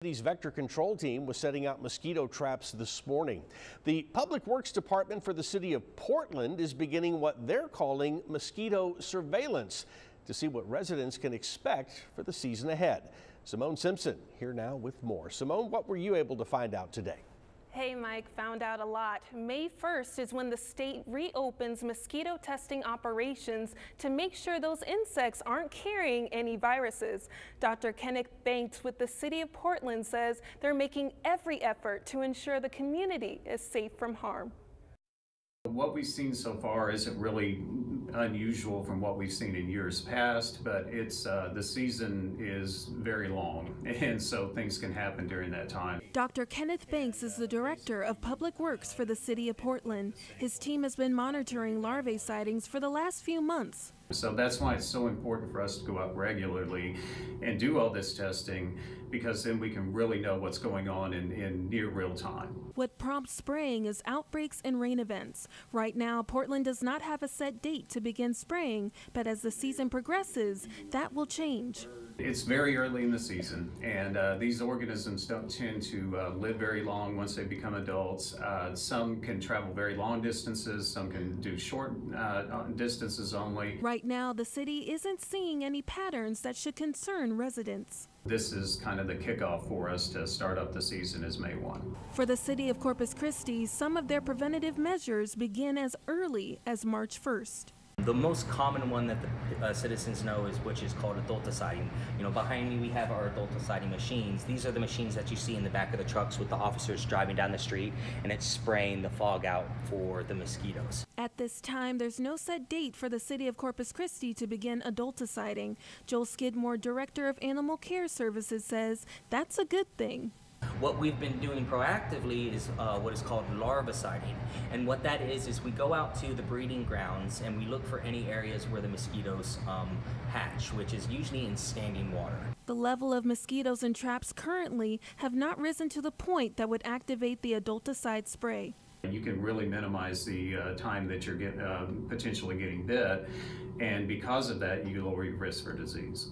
The city's vector control team was setting out mosquito traps this morning. The Public Works Department for the city of Portland is beginning what they're calling mosquito surveillance to see what residents can expect for the season ahead. Simone Simpson here now with more. Simone, what were you able to find out today? Hey Mike, found out a lot. May 1st is when the state reopens mosquito testing operations to make sure those insects aren't carrying any viruses. Dr. Kenneth Banks with the city of Portland says they're making every effort to ensure the community is safe from harm. What we've seen so far isn't really unusual from what we've seen in years past, but it's the season is very long, and so things can happen during that time. Dr. Kenneth Banks is the director of Public Works for the city of Portland. His team has been monitoring larvae sightings for the last few months. So that's why it's so important for us to go out regularly and do all this testing, because then we can really know what's going on in near real time. What prompts spraying is outbreaks and rain events. Right now, Portland does not have a set date to begin spraying, but as the season progresses, that will change. It's very early in the season, and these organisms don't tend to live very long once they become adults. Some can travel very long distances, some can do short distances only. Right now, the city isn't seeing any patterns that should concern residents. This is kind of the kickoff for us to start up the season is May 1. For the city of Corpus Christi, some of their preventative measures begin as early as March 1st. The most common one that the citizens know is which is called adulticiding. You know, behind me we have our adulticiding machines. These are the machines that you see in the back of the trucks with the officers driving down the street, and it's spraying the fog out for the mosquitoes. At this time, there's no set date for the city of Corpus Christi to begin adulticiding. Joel Skidmore, director of Animal Care Services, says that's a good thing. What we've been doing proactively is what is called larviciding. And what that is we go out to the breeding grounds and we look for any areas where the mosquitoes hatch, which is usually in standing water. The level of mosquitoes in traps currently have not risen to the point that would activate the adulticide spray. You can really minimize the time that you're potentially getting bit, and because of that, you lower your risk for disease.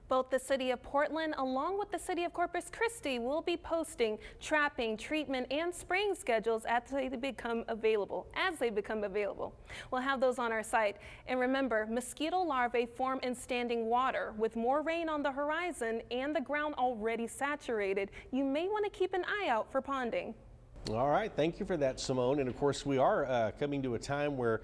Both the city of Portland along with the city of Corpus Christi will be posting trapping, treatment, and spraying schedules as they become available. We'll have those on our site. And remember, mosquito larvae form in standing water. With more rain on the horizon and the ground already saturated, you may want to keep an eye out for ponding. All right, thank you for that, Simone. And of course, we are coming to a time where